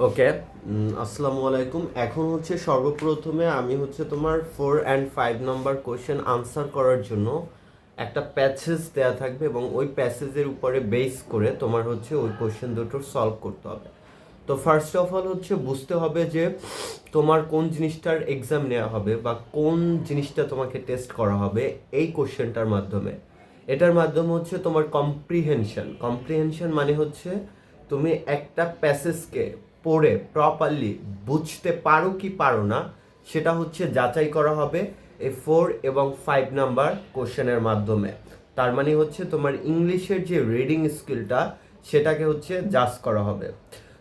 ওকে। আসসালামু আলাইকুম। এখন হচ্ছে সর্বপ্রথমে আমি হচ্ছে তোমার 4 and 5 নম্বর কোশ্চেন আনসার করার জন্য একটা প্যাসেজ দেয়া থাকবে এবং ওই প্যাসেজের উপরে বেস করে তোমার হচ্ছে ওই কোশ্চেন দুটো সলভ করতে হবে। তো ফার্স্ট অফ অল হচ্ছে বুঝতে হবে যে তোমার কোন জিনিসটার এক্সাম নেওয়া হবে বা কোন জিনিসটা তোমাকে টেস্ট করা হবে এই কোশ্চেনটার মাধ্যমে। এটার মাধ্যমে হচ্ছে তোমার কম্প্রিহেনশন মানে হচ্ছে তুমি একটা প্যাসেজকে পড়ে প্রপারলি বুঝতে পারো কি পারো না, সেটা হচ্ছে যাচাই করা হবে এই 4 এবং 5 নাম্বার কোশ্চেনের মাধ্যমে। তার মানে হচ্ছে তোমার ইংলিশের যে রিডিং স্কিলটা সেটাকে হচ্ছে জাজ করা হবে।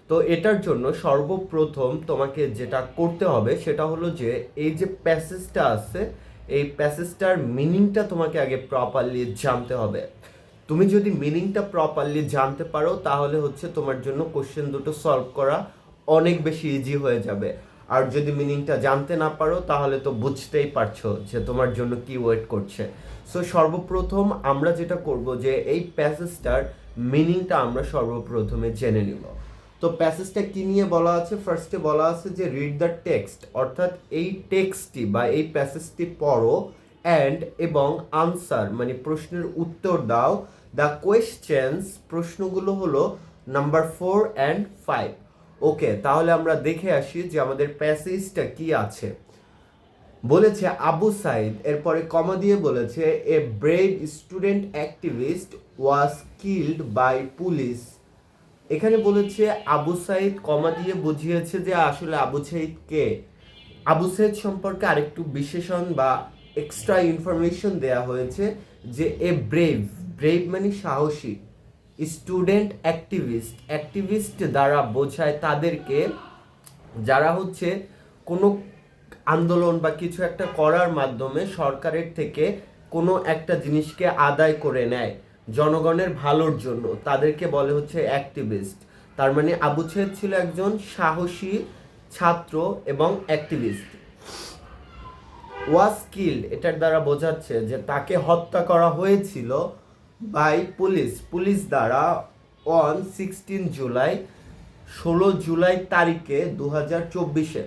তো এটার জন্য সর্বপ্রথম তোমাকে যেটা করতে হবে সেটা হলো যে এই যে প্যাসেজটা আছে এই প্যাসেজটার মিনিংটা তোমাকে আগে প্রপারলি জানতে হবে। তুমি যদি মিনিংটা প্রপারলি জানতে পারো তাহলে হচ্ছে তোমার জন্য কোশ্চেন দুটো সলভ করা অনেক বেশি ইজি হয়ে যাবে। আর যদি মিনিংটা জানতে না পারো তাহলে তো বুঝতেই পারছো যে তোমার জন্য কি ওয়েট করছে। সো সর্বপ্রথম আমরা যেটা করব যে এই প্যাসেজটার মিনিংটা আমরা সর্বপ্রথমে জেনে নিব। তো প্যাসেজটা কি নিয়ে বলা আছে? ফার্স্টে বলা আছে যে রিড দ্য টেক্সট, অর্থাৎ এই টেক্সটটি বা এই প্যাসেজটি পড়ো অ্যান্ড এবং আনসার মানে প্রশ্নের উত্তর দাও দ্য কোয়েশ্চেন্স, প্রশ্নগুলো হলো নাম্বার 4 and 5। ওকে, তাহলে আমরা দেখে আসি যে আমাদের প্যাসেজটা কি আছে। বলেছে আবু সাইদ, এরপরে কমা দিয়ে বলেছে a brave student activist was killed by police. এখানে বলেছে আবু সাইদ, কমা দিয়ে বুঝিয়েছে যে আসলে আবু সাইদ কে। আবু সাইদ সম্পর্কে আরেকটু বিশেষণ বা এক্সট্রা ইনফরমেশন দেয়া হয়েছে যে এ ব্রেভ, ব্রেভ মানে সাহসী, স্টুডেন্ট অ্যাক্টিভিস্ট দ্বারা বোঝায় তাদেরকে যারা হচ্ছে কোনো আন্দোলন বা কিছু একটা করার মাধ্যমে সরকারের থেকে কোনো একটা জিনিসকে আদায় করে নেয় জনগণের ভালোর জন্য, তাদেরকে বলে হচ্ছে অ্যাক্টিভিস্ট। তার মানে আবু সাইদ ছিল একজন সাহসী ছাত্র এবং অ্যাক্টিভিস্ট। ওয়াজ কিল্ড, এটার দ্বারা বোঝাচ্ছে যে তাকে হত্যা করা হয়েছিল বাই পুলিশ দ্বারা অন 16 জুলাই, 16 জুলাই তারিখে 2024-এ।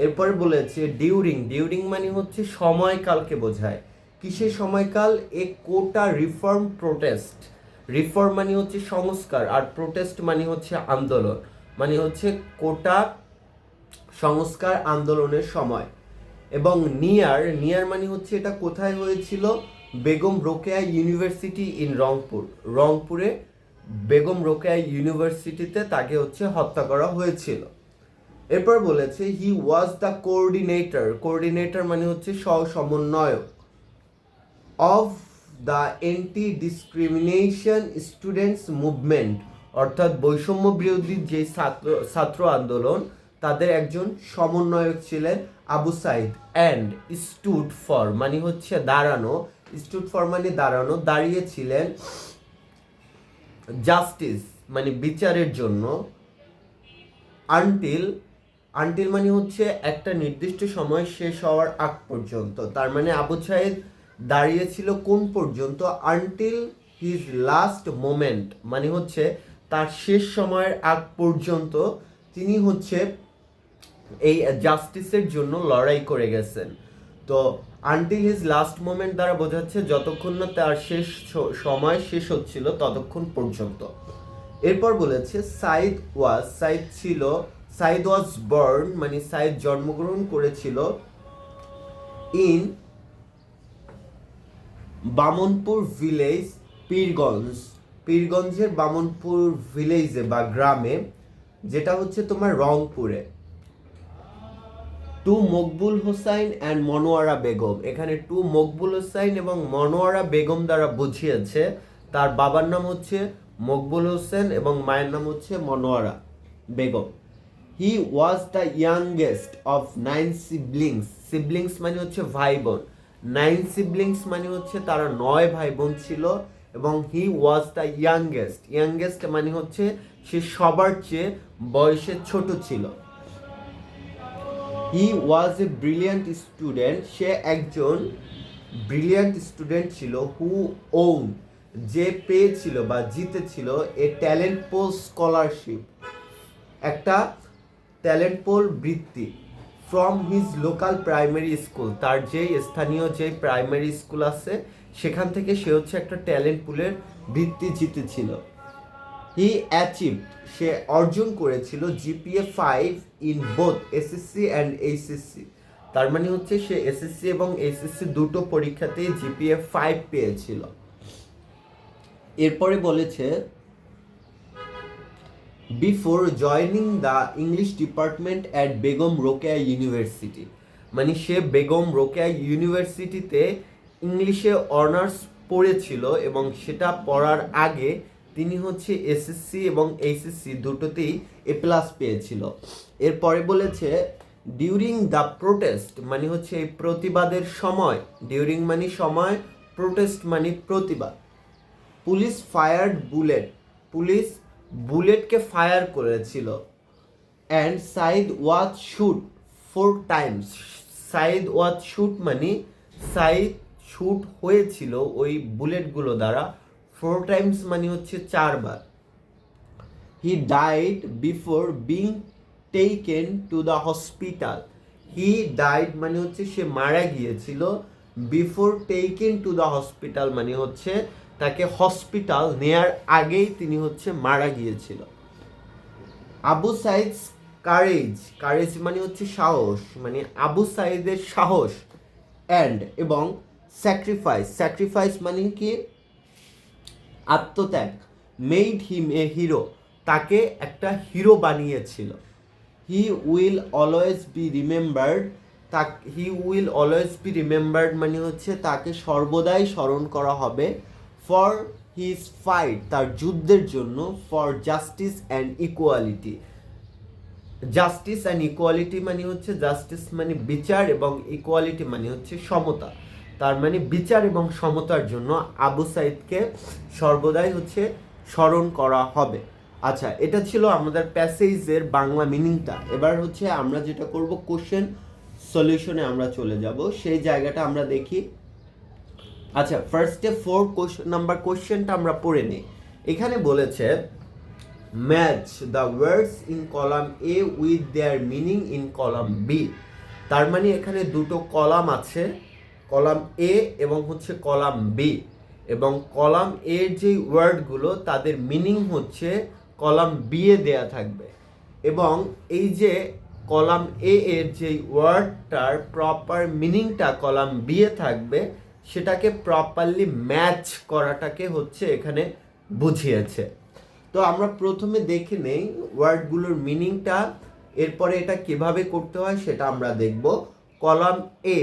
এরপরে বলেছে ডিউরিং মানে হচ্ছে সময়কালকে বোঝায়। কিসের সময়কাল? এ কোটা রিফর্ম প্রোটেস্ট, রিফর্ম মানে হচ্ছে সংস্কার আর প্রোটেস্ট মানে হচ্ছে আন্দোলন, মানে হচ্ছে কোটা সংস্কার আন্দোলনের সময়। এবং নিয়ার মানে হচ্ছে এটা কোথায় হয়েছিল? বেগম রোকেয়া ইউনিভার্সিটি ইন রংপুরে বেগম রোকেয়া ইউনিভার্সিটিতে তাকে হচ্ছে হত্যা করা হয়েছিল। এরপর বলেছে হি ওয়াজ দ্য কোঅর্ডিনেটর মানে হচ্ছে সমন্বয়ক of the anti discrimination students movement, অর্থাৎ বৈষম্য বিরোধী যে ছাত্র আন্দোলন তাদের একজন সমন্বয়ক ছিলেন আবু সাইদ। অ্যান্ড স্টুড ফর মানে হচ্ছে দাঁড়ানো, মানে দাঁড়িয়েছিলেন জাস্টিস মানে বিচারের জন্য। আনটিল মানে হচ্ছে একটা নির্দিষ্ট সময় শেষ হওয়ার আগ পর্যন্ত। তার মানে আবু সাইদ দাঁড়িয়েছিল কোন পর্যন্ত? আনটিল হিজ লাস্ট মোমেন্ট মানে হচ্ছে তার শেষ সময়ের আগ পর্যন্ত তিনি হচ্ছে এই জাস্টিসের জন্য লড়াই করে গেছেন। তো আনটিল হিজ লাস্ট মোমেন্ট দ্বারা বোঝাচ্ছে যতক্ষণ না তার শেষ সময় শেষ হচ্ছিল ততক্ষণ পর্যন্ত। এরপর বলেছে সাইদ ওয়াজ বর্ন মানে সাইদ জন্মগ্রহণ করেছিল ইন বামনপুর ভিলেজ, পীরগঞ্জের বামনপুর ভিলেজে বা গ্রামে, যেটা হচ্ছে তোমার রংপুরে। টু মকবুল হোসাইন অ্যান্ড মনোয়ারা বেগম, এখানে টু মকবুল হোসাইন এবং মনোয়ারা বেগম দ্বারা বুঝিয়েছে তার বাবার নাম হচ্ছে মকবুল হোসেন এবং মায়ের নাম হচ্ছে Monowara Begum. He was the youngest of 9 siblings মানে হচ্ছে ভাই বোন। 9 সিবলিংস মানে হচ্ছে তারা 9 ভাই বোন ছিল। এবং হি ওয়াজ দ্য ইয়াংগেস্ট মানে হচ্ছে সে সবার চেয়ে বয়সে ছোট ছিল। হি ওয়াজ এ ব্রিলিয়ান্ট স্টুডেন্ট, সে একজন ব্রিলিয়ান্ট স্টুডেন্ট ছিল। হু ওন, যে পেয়েছিল বা জিতেছিল এ ট্যালেন্ট পোস্ট স্কলারশিপ, একটা ট্যালেন্ট পোল বৃত্তি from his local primary school, তার যেই স্থানীয় যে প্রাইমারি স্কুল আছে সেখান থেকে সে হচ্ছে একটা ট্যালেন্ট পুলের বৃত্তি জিতেছিল। হি অ্যাচিভ, সে অর্জন করেছিল GPA 5 in both SSC and HSC. তার মানে হচ্ছে সে এসএসসি এবং এইচএসসি দুটো পরীক্ষাতেই জিপিএ 5 পেয়েছিল। এরপরে বলেছে before joining the English department at Begum Rokeya university, মানে সে বেগম রোকেয়া ইউনিভার্সিটিতে ইংলিশে অনার্স পড়েছিল এবং সেটা পড়ার আগে তিনি হচ্ছে এসএসসি এবং এইচএসসি দুটোতেই এ প্লাস পেয়েছিল। এরপরে বলেছে ডিউরিং দ্য প্রোটেস্ট, মানে হচ্ছে এই প্রতিবাদের সময়, ডিউরিং মানে সময়, প্রোটেস্ট মানে প্রতিবাদ, পুলিশ ফায়ার্ড বুলেট, পুলিশ বুলেটকে ফায়ার করেছিল। And Sayeed was shoot 4 times, Sayeed was shoot মানে সাইদ শুট হয়েছিল ওই বুলেটগুলো দ্বারা, 4 টাইমস মানে হচ্ছে 4 বার। He died before being taken to the hospital, he died মানে হচ্ছে সে মারা গিয়েছিল, before taken to the hospital মানে হচ্ছে তাকে হসপিটাল নেয়ার আগেই তিনি হচ্ছে মারা গিয়েছিল। আবু সাইদস কারেজ, কারেজ মানে হচ্ছে সাহস, মানে আবু সাইদের সাহস, অ্যান্ড এবং স্যাক্রিফাইস, স্যাক্রিফাইস মানে কি আত্মত্যাগ, মেড হিম এ হিরো, তাকে একটা হিরো বানিয়েছিল। He will always be remembered, he will always be remembered মানে হচ্ছে তাকে সর্বদাই স্মরণ করা হবে, ফর হিজ ফাইট, তার যুদ্ধের জন্য, for justice and equality, justice and equality মানে হচ্ছে জাস্টিস মানে বিচার এবং ইকুয়ালিটি মানে হচ্ছে সমতা, তার মানে বিচার এবং সমতার জন্য আবু সাইদকে সর্বদাই হচ্ছে স্মরণ করা হবে। আচ্ছা, এটা ছিল আমাদের প্যাসেজের বাংলা মিনিংটা। এবার হচ্ছে আমরা যেটা করব কোশ্চেন সলিউশনে আমরা চলে যাব, সেই জায়গাটা আমরা দেখি। আচ্ছা, ফার্স্টে 4 নাম্বার কোশ্চেনটা আমরা পড়ে নিই। এখানে বলেছে match the words in column A with their meaning in column B, তার মানে এখানে দুটো কলাম আছে, কলাম এ এবং হচ্ছে কলাম বি, এবং কলাম এর যে ওয়ার্ডগুলো তাদের মিনিং হচ্ছে কলাম বি এ দেয়া থাকবে, এবং এই যে কলাম এ এর যে ওয়ার্ডটার প্রপার মিনিংটা কলাম বি এ থাকবে সেটাকে প্রপারলি ম্যাচ করাটাকে হচ্ছে এখানে বুঝিয়েছে। তো আমরা প্রথমে দেখে নেই ওয়ার্ডগুলোর মিনিংটা, এরপরে এটা কিভাবে করতে হয় সেটা আমরা দেখব। কলাম এ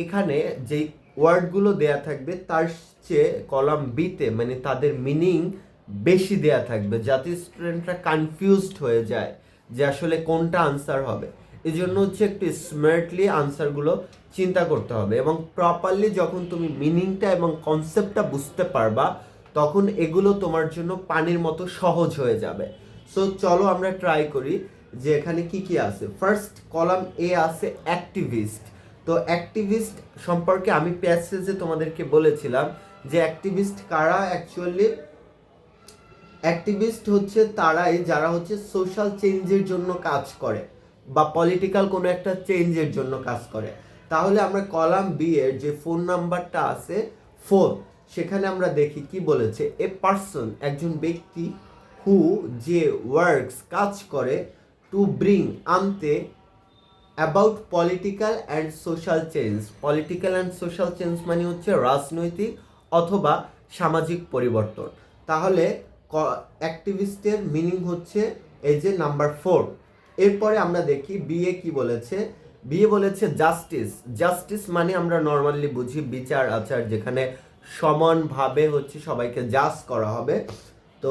এখানে যেই ওয়ার্ডগুলো দেয়া থাকবে তার চেয়ে কলাম বিতে মানে তাদের মিনিং বেশি দেয়া থাকবে, যাতে স্টুডেন্টরা কনফিউজড হয়ে যায় যে আসলে কোনটা আনসার হবে। এই জন্য হচ্ছে একটু স্মার্টলি আনসারগুলো চিন্তা করতে হবে, এবং প্রপারলি যখন তুমি মিনিংটা এবং কনসেপ্টটা বুঝতে পারবা তখন এগুলো তোমার জন্য পানির মতো সহজ হয়ে যাবে। সো চলো আমরা ট্রাই করি যে এখানে কি কি আছে। ফার্স্ট কলাম এ আছে অ্যাক্টিভিস্ট। তো অ্যাক্টিভিস্ট সম্পর্কে আমি প্যাসেজে তোমাদেরকে বলেছিলাম যে অ্যাক্টিভিস্ট কারা। অ্যাকচুয়ালি অ্যাক্টিভিস্ট হচ্ছে তারাই যারা হচ্ছে সোশ্যাল চেঞ্জের জন্য কাজ করে বা পলিটিক্যাল কোনো একটা চেঞ্জের জন্য কাজ করে। তাহলে আমরা কলাম বি এর যে ফোন নাম্বারটা আছে 4, সেখানে আমরা দেখি কি বলেছে, এ পার্সন একজন ব্যক্তি, হু যে ওয়ার্কস কাজ করে, টু ব্রিং আনতে, about political and social change, political and social change মানে হচ্ছে রাজনৈতিক অথবা সামাজিক পরিবর্তন। তাহলে অ্যাক্টিভিস্টের মিনিং হচ্ছে এই যে নাম্বার 4। এরপরে আমরা দেখি বিএ কি বলেছে। বিএ বলেছে জাস্টিস। জাস্টিস মানে আমরা নর্মালি বুঝি বিচার আচার, যেখানে সমানভাবে হচ্ছে সবাইকে জাজ করা হবে। তো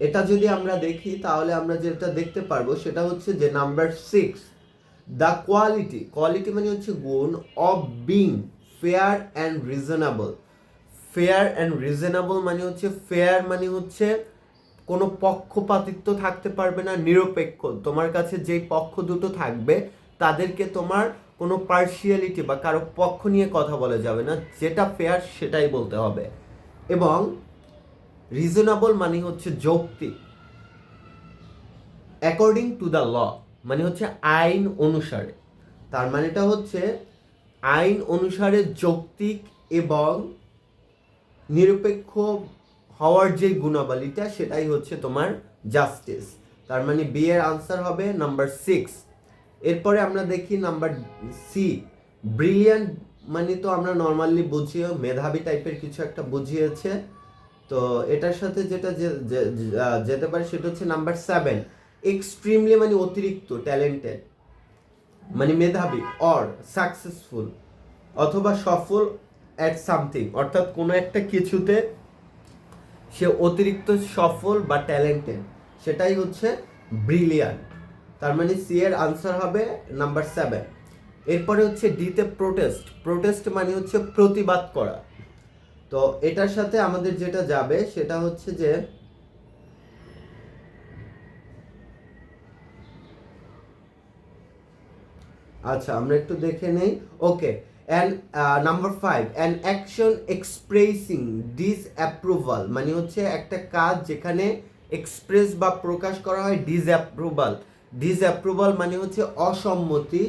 এটা যদি আমরা দেখি তাহলে আমরা যেটা দেখতে পারবো সেটা হচ্ছে যে নাম্বার 6, দ্য কোয়ালিটি। কোয়ালিটি মানে হচ্ছে গুণ, of being fair and reasonable. Fair and reasonable মানে হচ্ছে, ফেয়ার মানে হচ্ছে কোনো পক্ষপাতিত্ব থাকতে পারবে না, নিরপেক্ষ। তোমার কাছে যেই পক্ষ দুটো থাকবে তাদেরকে তোমার কোনো পার্শিয়ালিটি বা কারো পক্ষ নিয়ে কথা বলা যাবে না, যেটা ফেয়ার সেটাই বলতে হবে। এবং রিজনেবল মানে হচ্ছে যৌক্তিক। অ্যাকর্ডিং টু দ্য ল মানে হচ্ছে আইন অনুসারে, তার মানেটা হচ্ছে আইন অনুসারে যৌক্তিক এবং নিরপেক্ষ হওয়ার যে গুণাবলীটা সেটাই হচ্ছে তোমার জাস্টিস। তার মানে বি এর আনসার হবে নাম্বার 6। এরপরে আমরা দেখি নাম্বার সি, ব্রিলিয়ান্ট মানে তো আমরা নর্মালি বুঝি মেধাবী টাইপের কিছু একটা বুঝিয়েছে, তো এটার সাথে যেটা যেতে পারে সেটা হচ্ছে নাম্বার 7, এক্সট্রিমলি মানে অতিরিক্ত ট্যালেন্টেড মানে মেধাবী, অর সাকসেসফুল অথবা সফল অ্যাট সামথিং, অর্থাৎ কোনো একটা কিছুতে সে অতিরিক্ত সফল বা ট্যালেন্টেড, সেটাই হচ্ছে ব্রিলিয়ান্ট। তার মানে সি এর আনসার হবে নাম্বার 7। এরপরে হচ্ছে ডিতে প্রোটেস্ট, প্রোটেস্ট মানে হচ্ছে প্রতিবাদ করা, তো এটার সাথে আমাদের যেটা যাবে সেটা হচ্ছে যে আচ্ছা আমরা একটু দেখে নেই। Okay, and number 5, an action expressing disapproval মানে হচ্ছে একটা কাজ যেখানে এক্সপ্রেস বা প্রকাশ করা হয় ডিসঅ্যাপ্রুভাল, ডিসঅ্যাপ্রুভাল মানে হচ্ছে অসম্মতি,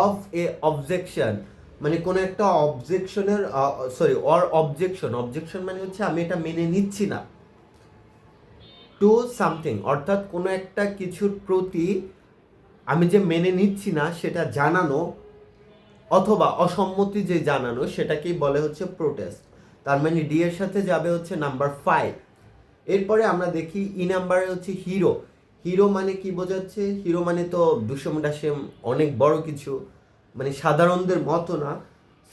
অফ এ অবজেকশন মানে কোনো একটা অবজেকশনের অর অবজেকশন, অবজেকশন মানে হচ্ছে আমি এটা মেনে নিচ্ছি না, টু সামথিং অর্থাৎ কোনো একটা কিছুর প্রতি আমি যে মেনে নিচ্ছি না সেটা জানানো অথবা অসম্মতি যে জানানো সেটাকেই বলে হচ্ছে প্রোটেস্ট। তার মানে ডি এর সাথে যাবে হচ্ছে নাম্বার 5। এরপরে আমরা দেখি ই নাম্বারে হচ্ছে হিরো, হিরো মানে কি বোঝাচ্ছে, হিরো মানে তো দুশম ডাসেম অনেক বড় কিছু, মানে সাধারণদের মতো না।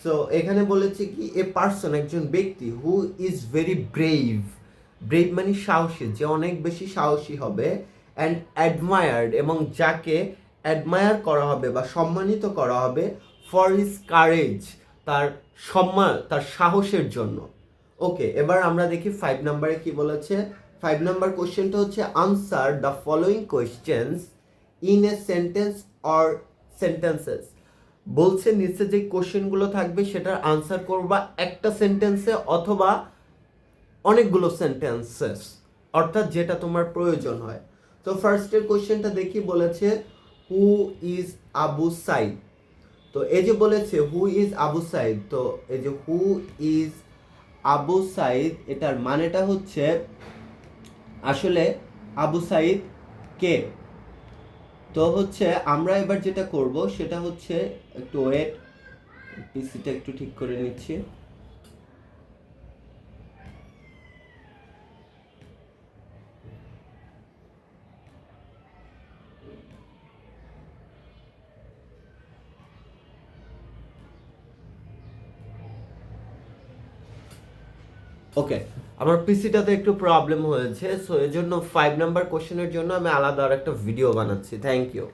সো এখানে বলেছে কি এ পার্সন একজন ব্যক্তি who is very brave, brave মানে সাহসী, যে অনেক বেশি সাহসী হবে, অ্যান্ড অ্যাডমায়ার্ড এবং যাকে অ্যাডমায়ার করা হবে বা সম্মানিত করা হবে ফর হিজ কারেজ, তার সম্মান তার সাহসের জন্য। ওকে, এবার আমরা দেখি 5 নাম্বারে কি বলেছে। 5 নাম্বার কোশ্চেনটা হচ্ছে answer the following questions in a sentence or sentences, বলছে নিচে যে কোশ্চেনগুলো থাকবে সেটার আনসার করবা একটা সেন্টেন্সে অথবা অনেকগুলো সেন্টেন্সেস, অর্থাৎ যেটা তোমার প্রয়োজন হয়। তো ফার্স্টের কোশ্চেনটা দেখি, বলেছে হু ইজ আবু সাইদ, তো এই যে বলেছে হু ইজ আবু সাইদ, তো এই যে হু ইজ আবু সাইদ এটার মানেটা হচ্ছে আসলে আবু সাইদ কে। তো হচ্ছে আমরা এবার যেটা করব সেটা হচ্ছে একটু ওয়েট, পিসিটা একটু ঠিক করে নিচ্ছি। ওকে, আমার পিসিটাতে একটু প্রবলেম হয়েছে, সো এর জন্য 5 নাম্বার কোশ্চেনের জন্য আমি আলাদা আর একটা ভিডিও বানাচ্ছি। Thank you.